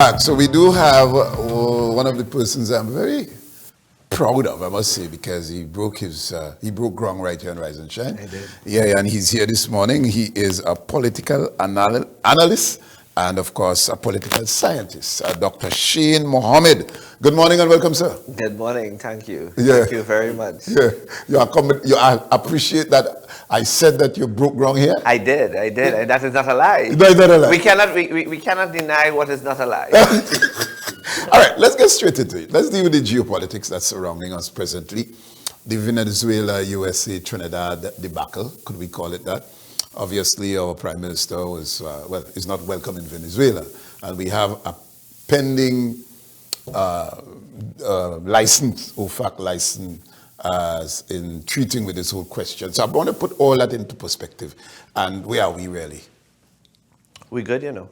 So we do have one of the persons I'm very proud of, I must say, because he broke ground right here on Rise and Shine. I did. Yeah, and he's here this morning. He is a political analyst and, of course, a political scientist, Dr. Shane Mohammed. Good morning and welcome, sir. Good morning. Thank you. Yeah. Thank you very much. Yeah, I appreciate that. I said that you broke ground here. I did. And that is not a lie. That is not a lie. We cannot deny what is not a lie. All right, let's get straight into it. Let's deal with the geopolitics that's surrounding us presently. The Venezuela, USA, Trinidad debacle, could we call it that? Obviously, our Prime Minister is not welcome in Venezuela. And we have a pending OFAC license as in treating with this whole question. So I want to put all that into perspective. And where are we really? We're good, you know.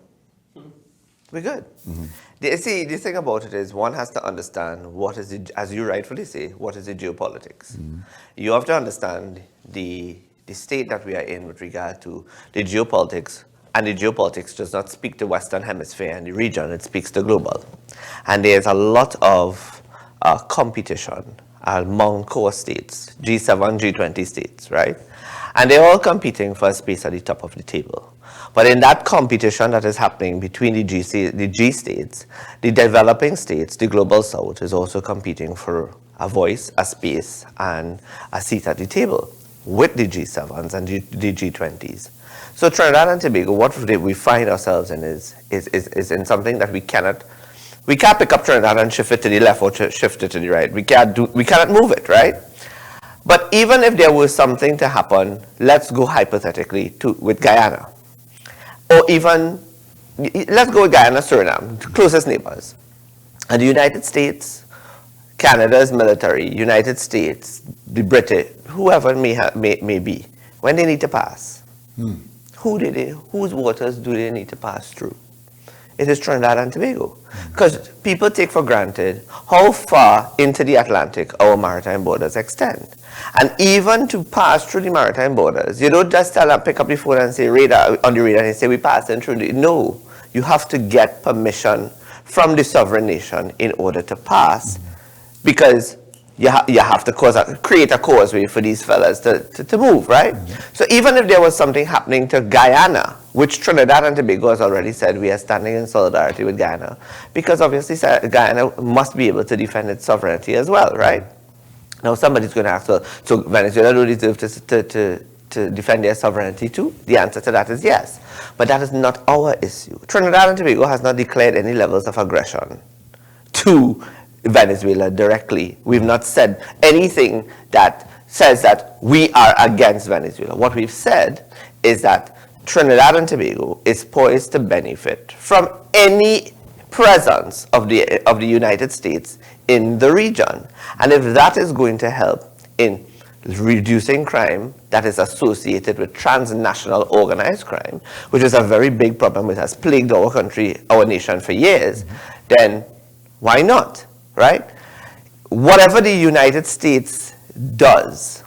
We're good. Mm-hmm. The thing about it is one has to understand what is, as you rightfully say, what is the geopolitics. Mm-hmm. You have to understand the state that we are in with regard to the geopolitics. And the geopolitics does not speak to Western Hemisphere and the region, it speaks to global. And there's a lot of competition among core states, G7, G20 states, right? And they're all competing for a space at the top of the table. But in that competition that is happening between the G states, the developing states, the global south, is also competing for a voice, a space, and a seat at the table with the G7s and the G20s. So Trinidad and Tobago, what we find ourselves in is in something that we can't pick up Trinidad and shift it to the left or shift it to the right. We cannot move it, right? But even if there was something to happen, let's go hypothetically with Guyana. Or even, let's go with Guyana, Suriname, the closest neighbors. And the United States, Canada's military, United States, the British, whoever may be, when they need to pass, whose waters do they need to pass through? It is Trinidad and Tobago. Because people take for granted how far into the Atlantic our maritime borders extend. And even to pass through the maritime borders, you don't just pick up the phone and say radar on the radar and say we passing through the, no, you have to get permission from the sovereign nation in order to pass, because you have to create a causeway for these fellas to move, right? So even if there was something happening to Guyana, which Trinidad and Tobago has already said we are standing in solidarity with Guyana, because obviously Guyana must be able to defend its sovereignty as well, right? Now somebody's going to ask, well, so Venezuela do deserve to defend their sovereignty too? The answer to that is yes. But that is not our issue. Trinidad and Tobago has not declared any levels of aggression to Venezuela directly. We've not said anything that says that we are against Venezuela. What we've said is that Trinidad and Tobago is poised to benefit from any presence of the United States in the region. And if that is going to help in reducing crime that is associated with transnational organized crime, which is a very big problem which has plagued our country, our nation for years, then why not, right? Whatever the United States does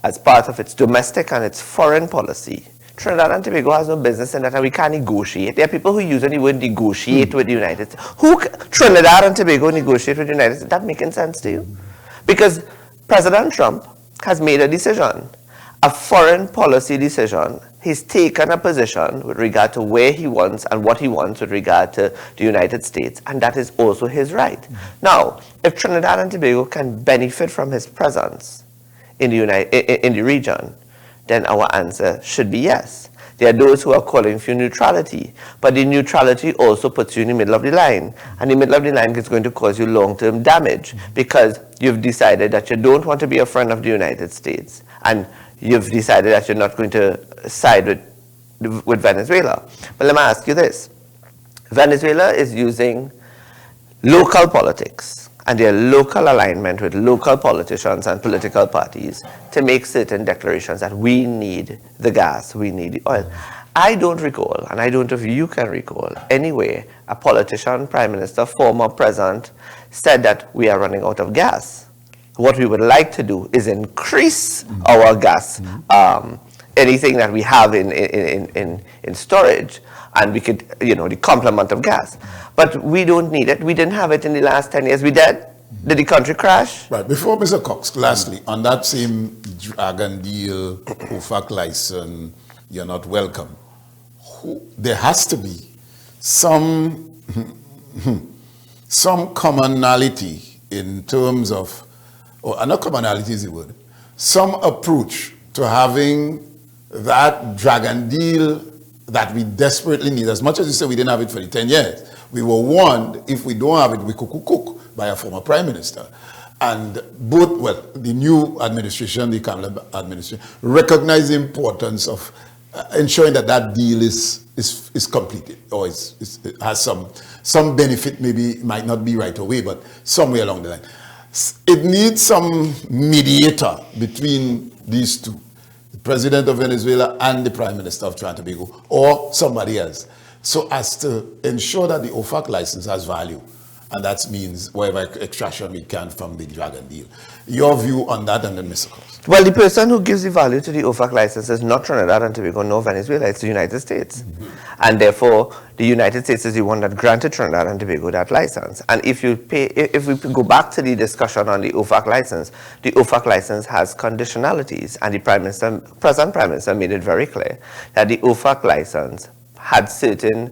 as part of its domestic and its foreign policy, Trinidad and Tobago has no business in that, and we can't negotiate. There are people who use the word negotiate with the United States. Trinidad and Tobago negotiate with the United States? That making sense to you? Because President Trump has made a decision, a foreign policy decision. He's taken a position with regard to where he wants and what he wants with regard to the United States, and that is also his right. Now, if Trinidad and Tobago can benefit from his presence in the region, then our answer should be yes. There are those who are calling for neutrality, but the neutrality also puts you in the middle of the line, and the middle of the line is going to cause you long-term damage because you've decided that you don't want to be a friend of the United States, and you've decided that you're not going to side with Venezuela. But let me ask you this. Venezuela is using local politics and their local alignment with local politicians and political parties to make certain declarations that we need the gas, we need the oil. I don't recall, and I don't know if you can recall, anywhere a politician, prime minister, former president, said that we are running out of gas. What we would like to do is increase our gas anything that we have in storage, and we could, the complement of gas. But we don't need it. We didn't have it in the last 10 years. We did. Did the country crash? Right. Before Mr. Cox, lastly, on that same Dragon deal, OFAC license, you're not welcome. There has to be some commonality in terms of, or not commonality is the word, some approach to having that Dragon deal that we desperately need. As much as you say we didn't have it for the 10 years, we were warned if we don't have it, we cook by a former prime minister. And both, well, the new administration, the Kamala administration, recognize the importance of ensuring that that deal is completed, or it has some benefit. Maybe it might not be right away, but somewhere along the line. It needs some mediator between these two, the president of Venezuela and the prime minister of Trinidad and Tobago, or somebody else, so as to ensure that the OFAC license has value. And that means whatever extraction we can from the Dragon deal. Your view on that, and then Mr. Cox. Well, the person who gives the value to the OFAC license is not Trinidad and Tobago nor Venezuela, it's the United States. And therefore, the United States is the one that granted Trinidad and Tobago that license. And if we go back to the discussion on the OFAC license has conditionalities, and the present Prime Minister made it very clear that the OFAC license had certain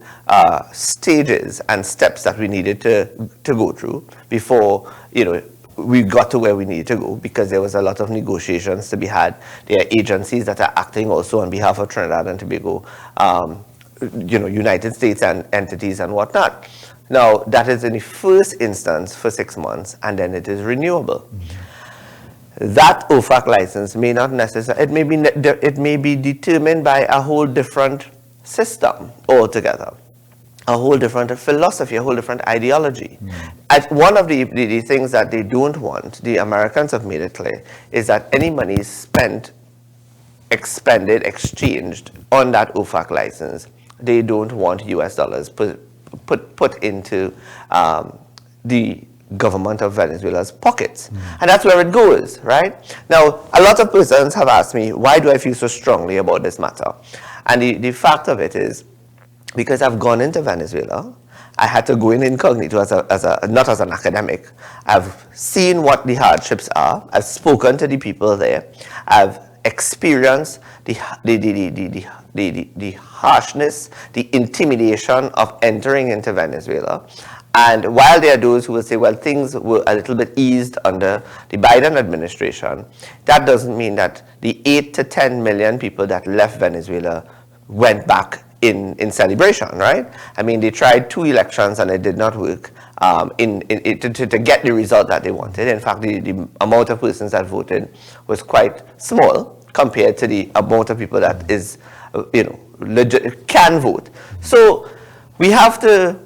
stages and steps that we needed to go through before, we got to where we needed to go, because there was a lot of negotiations to be had. There are agencies that are acting also on behalf of Trinidad and Tobago, United States and entities and whatnot. Now, that is in the first instance for 6 months, and then it is renewable. That OFAC license may not necessarily, it may be determined by a whole different system altogether, a whole different philosophy, a whole different ideology. One of the things that they don't want, the Americans have made it clear, is that any money spent, expended, exchanged on that OFAC license, they don't want US dollars put into the government of Venezuela's pockets. And that's where it goes, right? Now, a lot of persons have asked me, why do I feel so strongly about this matter? And the fact of it is, because I've gone into Venezuela, I had to go in incognito not as an academic. I've seen what the hardships are. I've spoken to the people there. I've experienced the harshness, the intimidation of entering into Venezuela. And while there are those who will say, well, things were a little bit eased under the Biden administration, that doesn't mean that the 8 to 10 million people that left Venezuela went back in celebration, right? I mean, they tried 2 elections and it did not work to get the result that they wanted. In fact, the amount of persons that voted was quite small compared to the amount of people that is, legit, can vote. So we have to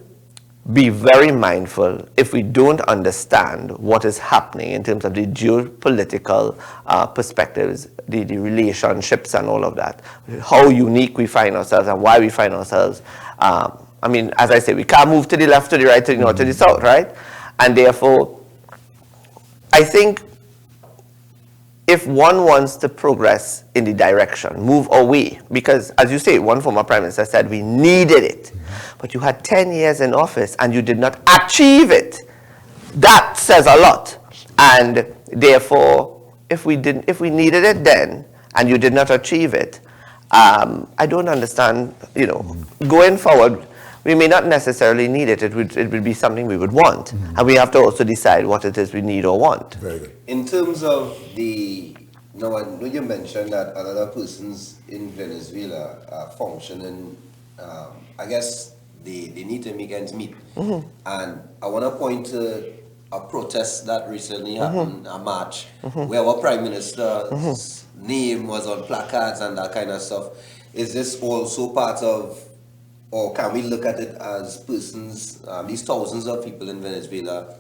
be very mindful if we don't understand what is happening in terms of the geopolitical perspectives, the relationships and all of that, how unique we find ourselves and why we find ourselves. I mean, as I say, we can't move to the left, to the right, to the north, to the south, right? And therefore, I think if one wants to progress in the direction, move away, because as you say, one former prime minister said we needed it, but you had 10 years in office and you did not achieve it. That says a lot. And therefore, if we needed it then and you did not achieve it, I don't understand, going forward, we may not necessarily need it. It would be something we would want. And we have to also decide what it is we need or want. Very good. In terms of I know you mentioned that a lot of persons in Venezuela are functioning, I guess they need to make ends meet. And I want to point to a protest that recently happened, a march, where our Prime Minister's name was on placards and that kind of stuff. Is this also part of, or can we look at it as persons, these thousands of people in Venezuela,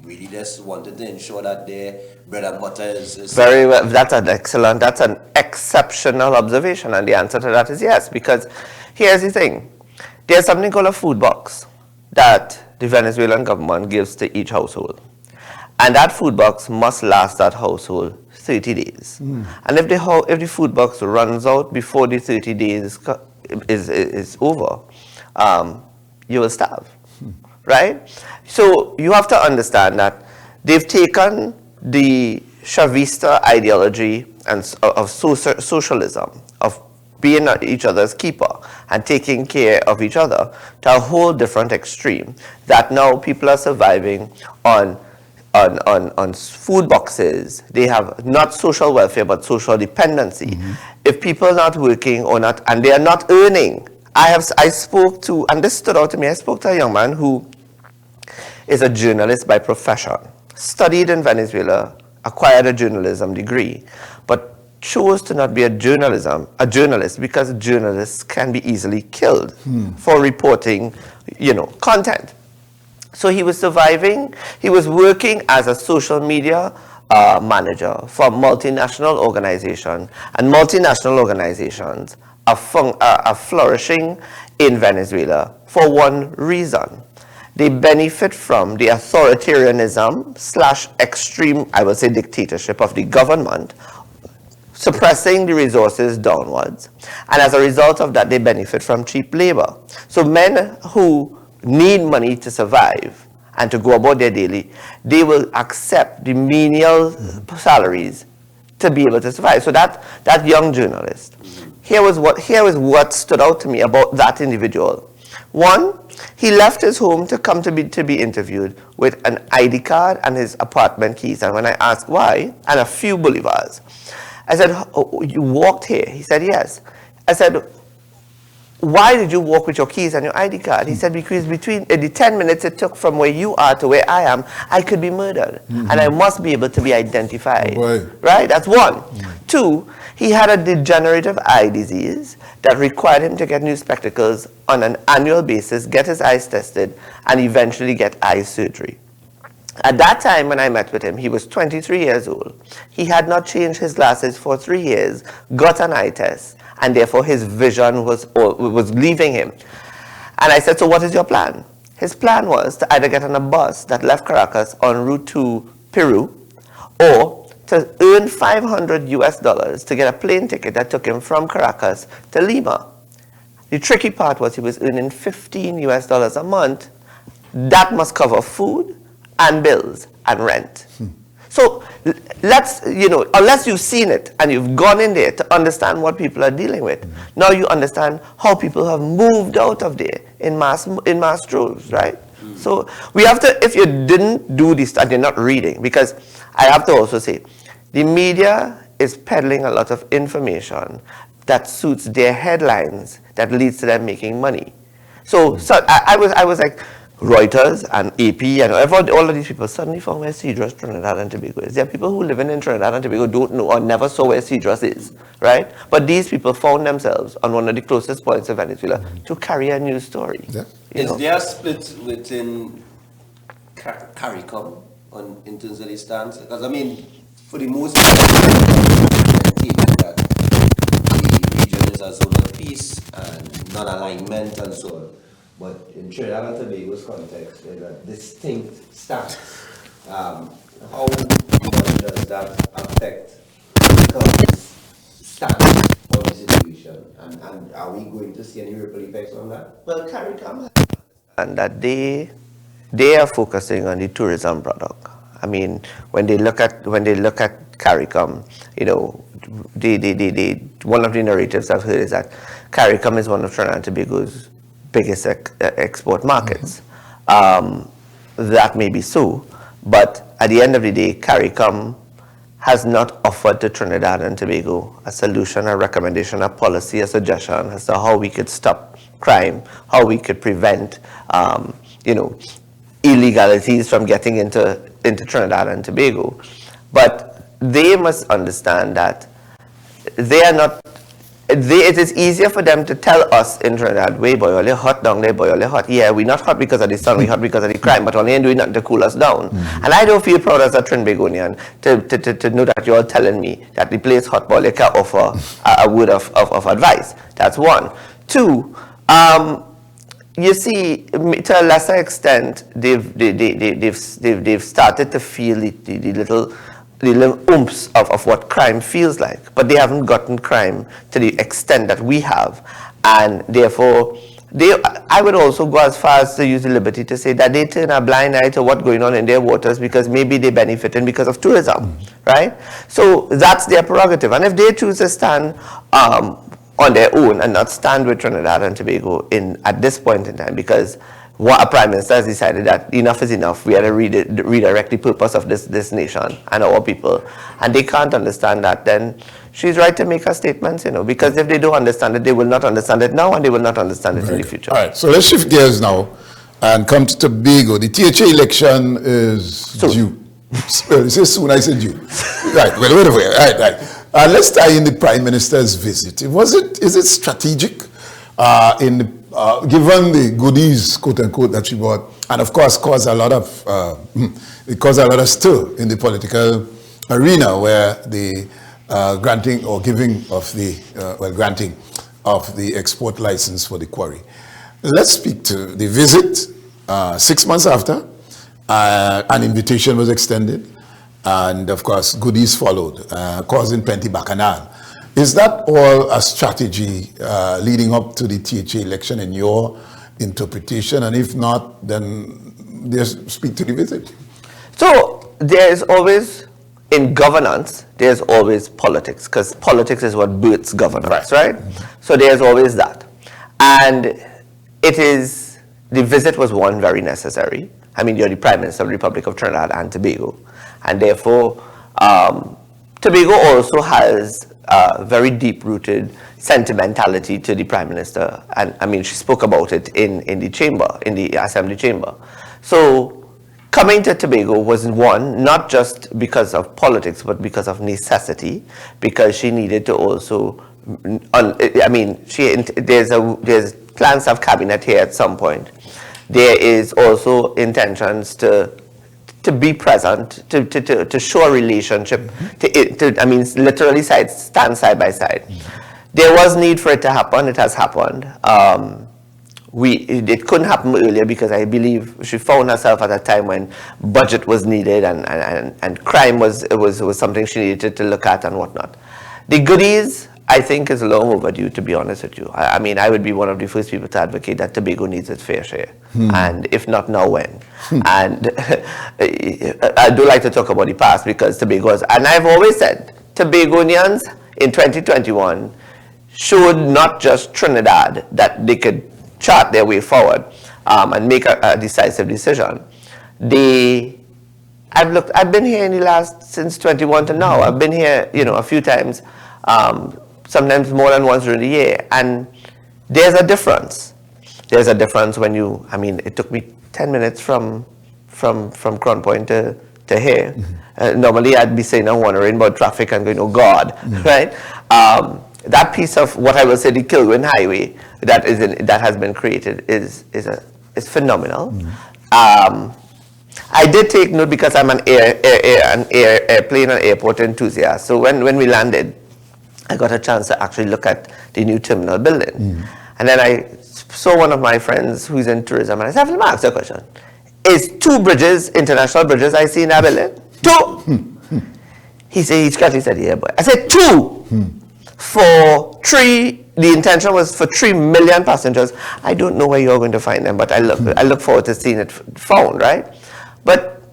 really just wanted to ensure that their bread and butter is very well? That's an exceptional observation, and the answer to that is yes, because here's the thing. There's something called a food box that the Venezuelan government gives to each household. And that food box must last that household 30 days. And if the food box runs out before the 30 days is over, you will starve, right? So you have to understand that they've taken the Chavista ideology of socialism, of being each other's keeper and taking care of each other, to a whole different extreme, that now people are surviving on food boxes. They have not social welfare but social dependency. If people are not working or not, and they are not earning, I spoke to, and this stood out to me, I spoke to a young man who is a journalist by profession, studied in Venezuela, acquired a journalism degree, but chose to not be a journalist because journalists can be easily killed for reporting, content. So he was surviving. He was working as a social media manager for a multinational organization, and multinational organizations are flourishing in Venezuela for one reason. They benefit from the authoritarianism / extreme, I would say, dictatorship of the government, suppressing the resources downwards. And as a result of that, they benefit from cheap labor. So men who need money to survive and to go about their daily, they will accept the menial salaries to be able to survive. So that young journalist, here was what stood out to me about that individual. One, he left his home to come to be interviewed with an ID card and his apartment keys. And when I asked why, and a few bolivars, I said, "Oh, you walked here?" He said, "Yes." I said, "Why did you walk with your keys and your ID card?" He said, "Because between the 10 minutes it took from where you are to where I am, I could be murdered. And I must be able to be identified." Right? That's one. Two, he had a degenerative eye disease that required him to get new spectacles on an annual basis, get his eyes tested, and eventually get eye surgery. At that time when I met with him, he was 23 years old. He had not changed his glasses for 3 years, got an eye test, and therefore his vision was leaving him. And I said, "So what is your plan?" His plan was to either get on a bus that left Caracas en route to Peru, or to earn $500 to get a plane ticket that took him from Caracas to Lima. The tricky part was he was earning $15 a month. That must cover food and bills and rent. So let's, unless you've seen it and you've gone in there to understand what people are dealing with, now you understand how people have moved out of there in mass droves, right? So we have to, if you didn't do this and you're not reading, because I have to also say, the media is peddling a lot of information that suits their headlines, that leads to them making money. So I was like, Reuters and AP and all of these people suddenly found where Cedros, Trinidad and Tobago is. There are people who live in Trinidad and Tobago don't know or never saw where Cedros is, right? But these people found themselves on one of the closest points of Venezuela to carry a news story. Yeah. Is there a split within CARICOM in terms of the stance? Because I mean, for the most part, that the region is a zone of peace and non-alignment and so on. But in Trinidad and Tobago's context, there's a distinct stance. How much does that affect CARICOM's stance on the situation? And are we going to see any ripple effects on that? Well, CARICOM, and that they are focusing on the tourism product. I mean, when they look at CARICOM, one of the narratives I've heard is that CARICOM is one of Trinidad and Tobago's biggest export markets. That may be so, but at the end of the day, CARICOM has not offered to Trinidad and Tobago a solution, a recommendation, a policy, a suggestion as to how we could stop crime, how we could prevent, illegalities from getting into Trinidad and Tobago. But they must understand that they are not. It is easier for them to tell us in Trinidad, "Way boy, you're hot down there, boy, you're hot." Yeah, we're not hot because of the sun, we're hot because of the crime, but only doing nothing to cool us down. And I don't feel proud as a Trinbagonian to know that you're telling me that the place hot boy, you can offer a word of advice. That's one. Two, you see, to a lesser extent, they've started to feel the little the little oomph of what crime feels like, but they haven't gotten crime to the extent that we have, and therefore I would also go as far as to use the liberty to say that they turn a blind eye to what's going on in their waters because maybe they're benefiting because of tourism, right? So that's their prerogative, and if they choose to stand on their own and not stand with Trinidad and Tobago at this point in time, because what a prime minister has decided that enough is enough, we have to redirect the purpose of this nation and our people, and they can't understand that, then she's right to make her statements, because if they don't understand it, they will not understand it now and they will not understand it in the future. All right, so let's shift gears now and come to Tobago. The THA election is due. Well, you say soon, I said due. Right, well, wait. Right. Let's tie in the Prime Minister's visit. Is it strategic given the goodies, quote unquote, that she brought, and of course caused a lot of stir in the political arena, where the granting of the export license for the quarry. Let's speak to the visit. 6 months after, an invitation was extended, and of course goodies followed, causing plenty bacchanal. Is that all a strategy leading up to the THA election in your interpretation? And if not, then just speak to the visit. So there's always, in governance, there's always politics, because politics is what births governance, right? So there's always that. And the visit was one very necessary. I mean, you're the Prime Minister of the Republic of Trinidad and Tobago. And therefore, Tobago also has very deep-rooted sentimentality to the Prime Minister. And I mean, she spoke about it in the chamber, in the Assembly chamber. So coming to Tobago was one, not just because of politics, but because of necessity, because she needed to also, there's plans to have cabinet here at some point. There is also intentions to be present, to show a relationship, literally stand side by side. There was need for it to happen. It has happened. It couldn't happen earlier because I believe she found herself at a time when budget was needed and crime was something she needed to look at and whatnot. The goodies, I think, is long overdue, to be honest with you. I mean, I would be one of the first people to advocate that Tobago needs its fair share. And if not now, when? And I do like to talk about the past, because Tobago and I've always said, Tobagonians in 2021 showed not just Trinidad that they could chart their way forward and make a decisive decision. I've been here since 21 to now. I've been here, a few times, sometimes more than once during the year, and there's a difference. There's a difference when it took me 10 minutes from Crown Point to here. Normally I'd be saying I'm wondering about traffic and going, oh God, right? That piece of what I will say, the Kilwin Highway that has been created is phenomenal. I did take note, because I'm an airplane and airport enthusiast. So when we landed, I got a chance to actually look at the new terminal building. And then I saw one of my friends who's in tourism, and I said, let me ask you a question. Is 2 bridges, international bridges, I see in that building? 2! He said, yeah, boy. I said, 2! For 3, the intention was for 3 million passengers. I don't know where you're going to find them, but I look forward to seeing it found, right? But,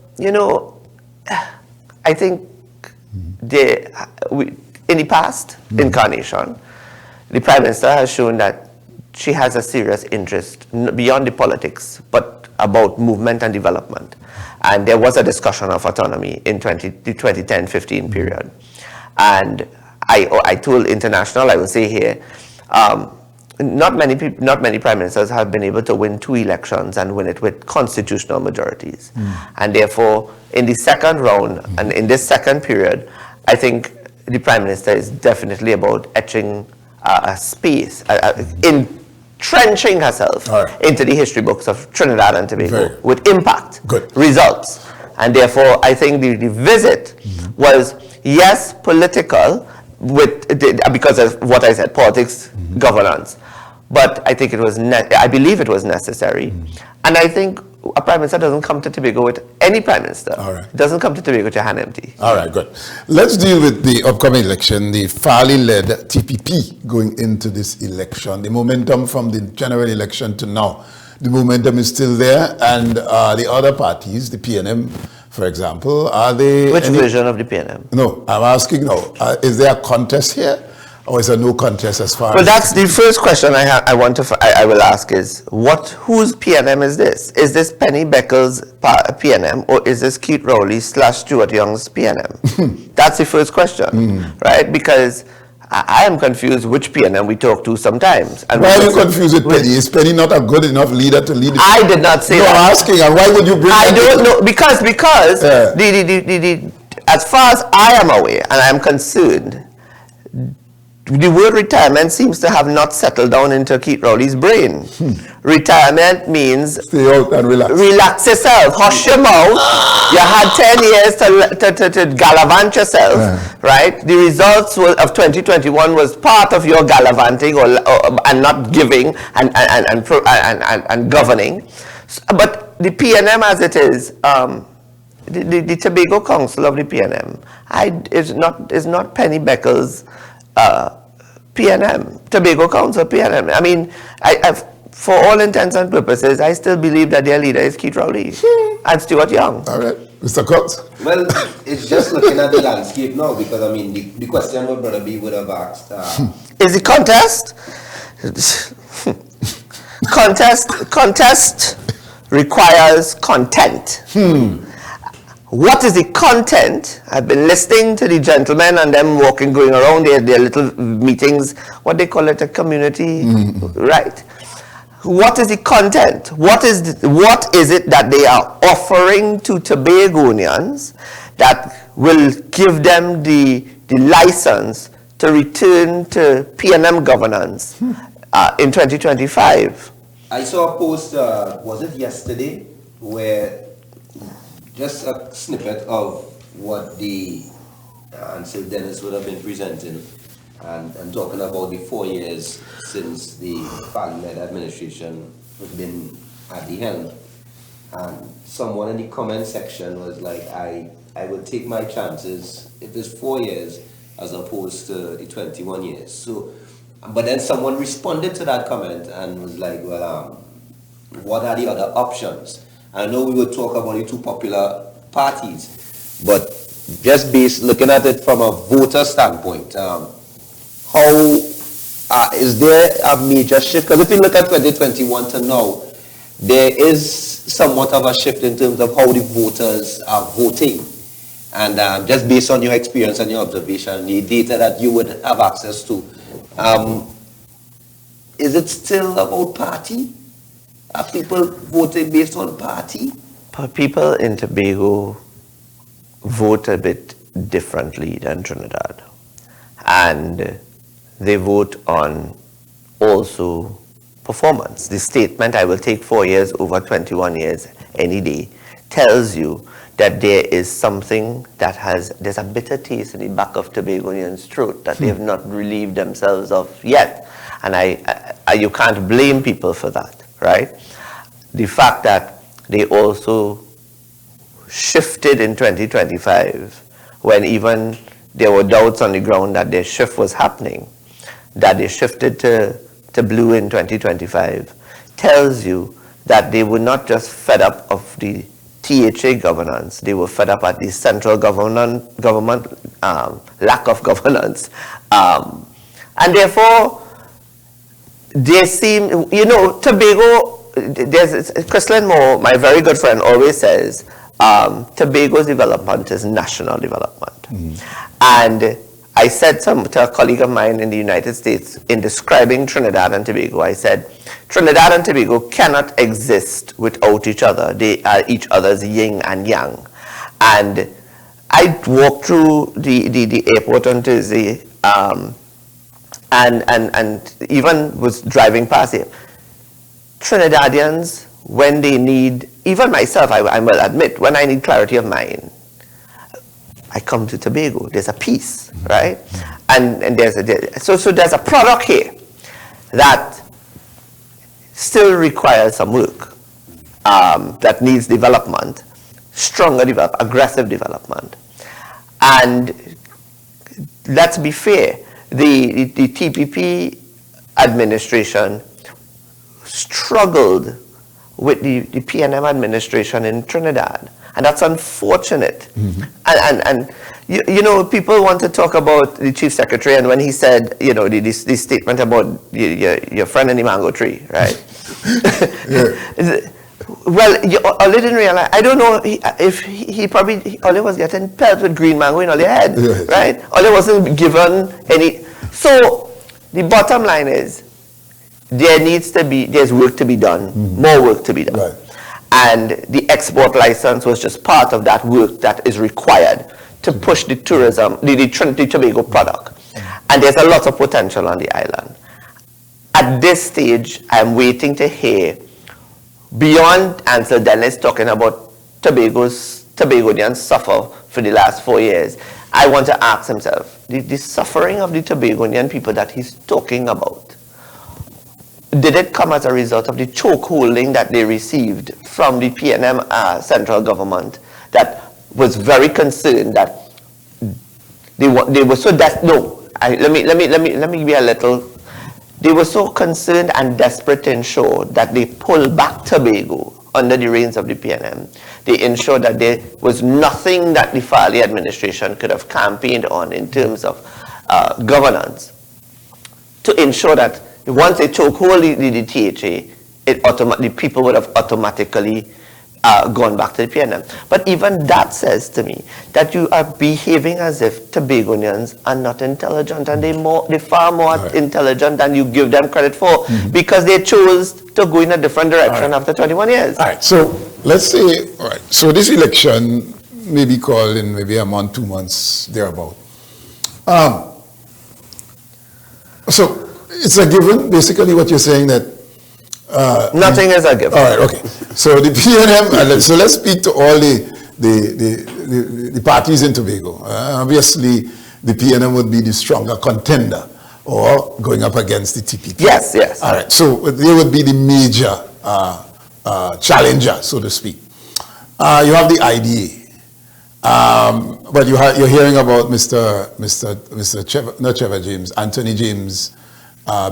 I think in the past incarnation, the Prime Minister has shown that she has a serious interest beyond the politics, but about movement and development. And there was a discussion of autonomy in the 2010-15 period. And I told International, I will say here, not many prime ministers have been able to win 2 elections and win it with constitutional majorities. And therefore, in the second round and in this second period, I think the Prime Minister is definitely about etching a space, entrenching herself into the history books of Trinidad and Tobago with impact, results. And therefore, I think the visit was, yes, political, because of what I said, politics, governance. But I think I believe it was necessary. And I think a prime minister doesn't come to Tobago with any prime minister. All right. Doesn't come to Tobago with your hand empty. All right, good. Let's deal with the upcoming election, the Farley-led TPP going into this election. The momentum from the general election to now, the momentum is still there, and the other parties, the PNM, for example, are they... Which version of the PNM? No, I'm asking now, is there a contest here, or is there no contest as far as... Well, that's the first question I will ask is, whose PNM is this? Is this Penny Beckles' PNM, or is this Keith Rowley / Stuart Young's PNM? That's the first question, right? Because I am confused which PNM we talk to sometimes. And why are you confused with Penny? Is Penny not a good enough leader to lead? I did not say that. I'm asking, and why would you bring I don't know, because as far as I am aware, and I am concerned, the word retirement seems to have not settled down into Keith Rowley's brain. Retirement means stay out and relax. Relax yourself, hush your mouth. You had 10 years to gallivant yourself, right? The results of 2021 was part of your gallivanting and not giving and governing. But the PNM as it is, the Tobago Council of the PNM is not Penny Beckles' PNM, Tobago Council PNM. I mean, for all intents and purposes, I still believe that their leader is Keith Rowley and Stuart Young. All right, Mr. Cox. Well, it's just looking at the landscape now, because I mean, the question what Brother B would have asked. Is it contest? Contest requires content. What is the content? I've been listening to the gentlemen and them going around their little meetings, what they call it, a community, right? What is the content? What is it that they are offering to Tobagonians that will give them the license to return to PNM governance in 2025? I saw a post, was it yesterday, where just a snippet of what the Ansel Dennis would have been presenting and talking about the 4 years since the Farley-led administration has been at the helm. And someone in the comment section was like, I would take my chances if it's 4 years as opposed to the 21 years. So, but then someone responded to that comment and was like, well, what are the other options? I know we would talk about the two popular parties, but just looking at it from a voter standpoint, how is there a major shift? Because if you look at 2021 to now, there is somewhat of a shift in terms of how the voters are voting. And just based on your experience and your observation, the data that you would have access to, is it still about party? Are people voting based on party? People in Tobago vote a bit differently than Trinidad. And they vote on also performance. The statement, I will take 4 years over 21 years any day, tells you that there is something there's a bitter taste in the back of Tobagonians' throat that they have not relieved themselves of yet. And you can't blame people for that, right? The fact that they also shifted in 2025, when even there were doubts on the ground that their shift was happening, that they shifted to blue in 2025, tells you that they were not just fed up of the THA governance, they were fed up at the central government lack of governance. And therefore, they seem, Tobago, Chrislyn Moore, my very good friend, always says, Tobago's development is national development. And I said to a colleague of mine in the United States, in describing Trinidad and Tobago, I said, Trinidad and Tobago cannot exist without each other. They are each other's yin and yang. And I walked through the airport on Thursday, and even was driving past it. Trinidadians, when they need, even myself, I will admit, when I need clarity of mind, I come to Tobago. There's a peace, right? And so there's a product here that still requires some work. that needs development, stronger development, aggressive development. And let's be fair, the TPP administration struggled with the PNM administration in Trinidad, and that's unfortunate. And you know, people want to talk about the chief secretary, and when he said, you know, this statement about your friend in the mango tree, right? Well, Oli didn't realize, I don't know if he probably, Oli was getting pelted with green mango in Oli's head, right? Oli wasn't given any. So the bottom line is, there's work to be done, more work to be done. Right. And the export license was just part of that work that is required to push the tourism, the Trinidad Tobago product. And there's a lot of potential on the island. At this stage, I'm waiting to hear, beyond Ansel Dennis talking about Tobagonians suffer for the last 4 years, I want to ask himself, the suffering of the Tobagonian people that he's talking about, did it come as a result of the chokeholding that they received from the PNM central government that was very concerned that they were so let me be a little. They were so concerned and desperate to ensure that they pull back Tobago under the reins of the PNM. They ensured that there was nothing that the Farley administration could have campaigned on in terms of governance to ensure that once they took hold of the THA, the people would have automatically gone back to the PNM. But even that says to me that you are behaving as if Tobagonians are not intelligent, and they're far more intelligent than you give them credit for, because they chose to go in a different direction after 21 years. All right, so let's say, all right, so this election may be called in maybe a month, 2 months, thereabout. So it's a given, basically what you're saying, that nothing is a given. All right, okay. So the PNM, so let's speak to all the parties in Tobago. Obviously, the PNM would be the stronger contender, or going up against the TPP. Yes, yes. All right, so they would be the major challenger, so to speak. You have the IDA. But you're hearing about Anthony James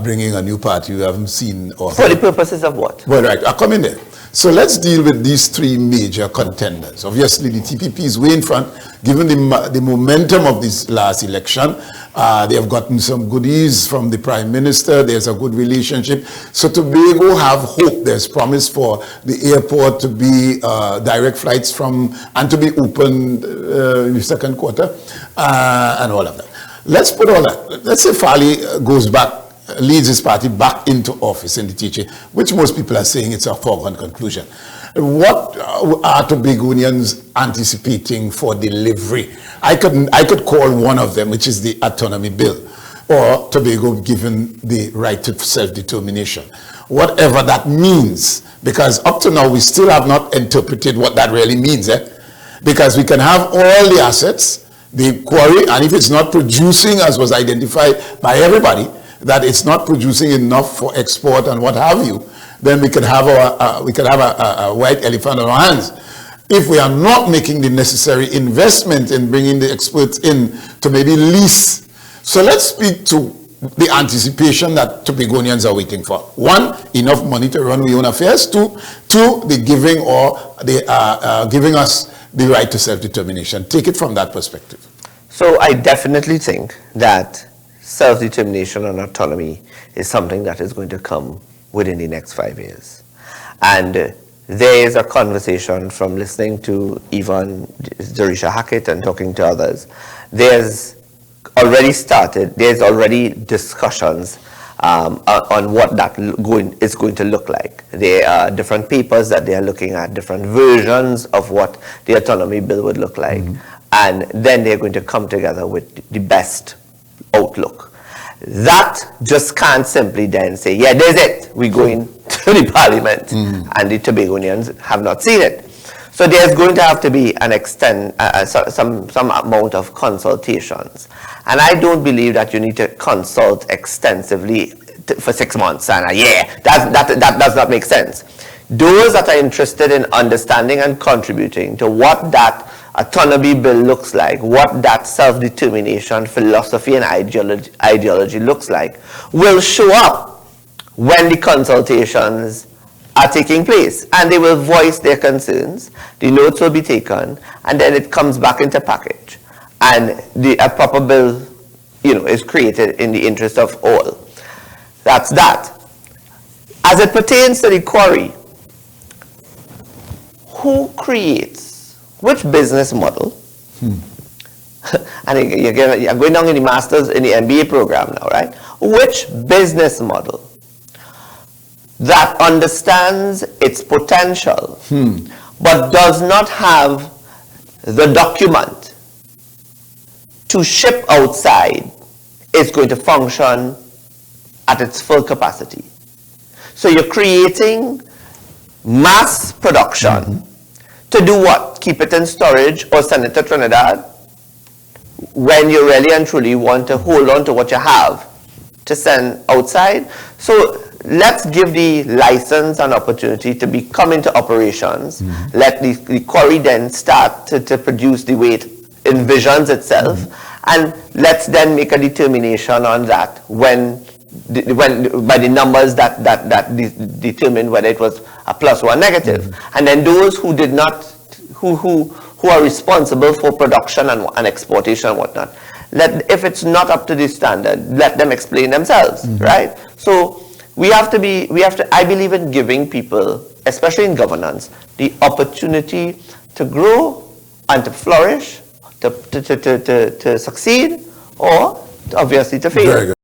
bringing a new party you haven't seen. Or for the purposes of what? Well, right, I'll come in there. So let's deal with these three major contenders. Obviously, the TPP is way in front, given the momentum of this last election. They have gotten some goodies from the Prime Minister. There's a good relationship. So Tobago have hope. There's promise for the airport to be direct flights and to be opened in the second quarter, and all of that. Let's put all that. Let's say Farley goes back, leads his party back into office in the THA, which most people are saying it's a foregone conclusion. What are Tobagonians anticipating for delivery? I could call one of them, which is the autonomy bill, or Tobago given the right to self-determination. Whatever that means, because up to now we still have not interpreted what that really means. Because we can have all the assets, the quarry, and if it's not producing, as was identified by everybody, that it's not producing enough for export and what have you, then we could have a white elephant on our hands. If we are not making the necessary investment in bringing the experts in to maybe lease. So let's speak to the anticipation that Tobagonians are waiting for. One, enough money to run our own affairs. Two, the giving or the giving us the right to self-determination. Take it from that perspective. So I definitely think that self-determination and autonomy is something that is going to come within the next 5 years. And there is a conversation from listening to even Zerisha Hackett and talking to others. There's already discussions on what that is going to look like. There are different papers that they are looking at, different versions of what the autonomy bill would look like. And then they're going to come together with the best outlook. That just can't simply then say, yeah, there's it, we're going to the parliament, and the Tobagonians have not seen it. So there's going to have to be some amount of consultations. And I don't believe that you need to consult extensively for 6 months and a year. That does not make sense. those that are interested in understanding and contributing to what that autonomy bill looks like, what that self-determination philosophy and ideology looks like, will show up when the consultations are taking place, and they will voice their concerns, the notes will be taken, and then it comes back into package, and a proper bill, is created in the interest of all. That's that. As it pertains to the quarry, who creates which business model? And you're going down in the master's in the MBA program now, right? Which business model that understands its potential but does not have the document to ship outside is going to function at its full capacity? So you're creating mass production to do what? Keep it in storage or send it to Trinidad when you really and truly want to hold on to what you have to send outside. So let's give the license and opportunity to come into operations. Let the quarry then start to produce the way it envisions itself, and let's then make a determination on that when by the numbers that determine whether it was a plus or a negative. And then those who did not, who are responsible for production and exportation and whatnot, if it's not up to the standard, let them explain themselves, right? So I believe in giving people, especially in governance, the opportunity to grow and to flourish, to succeed, or obviously to fail. Very good.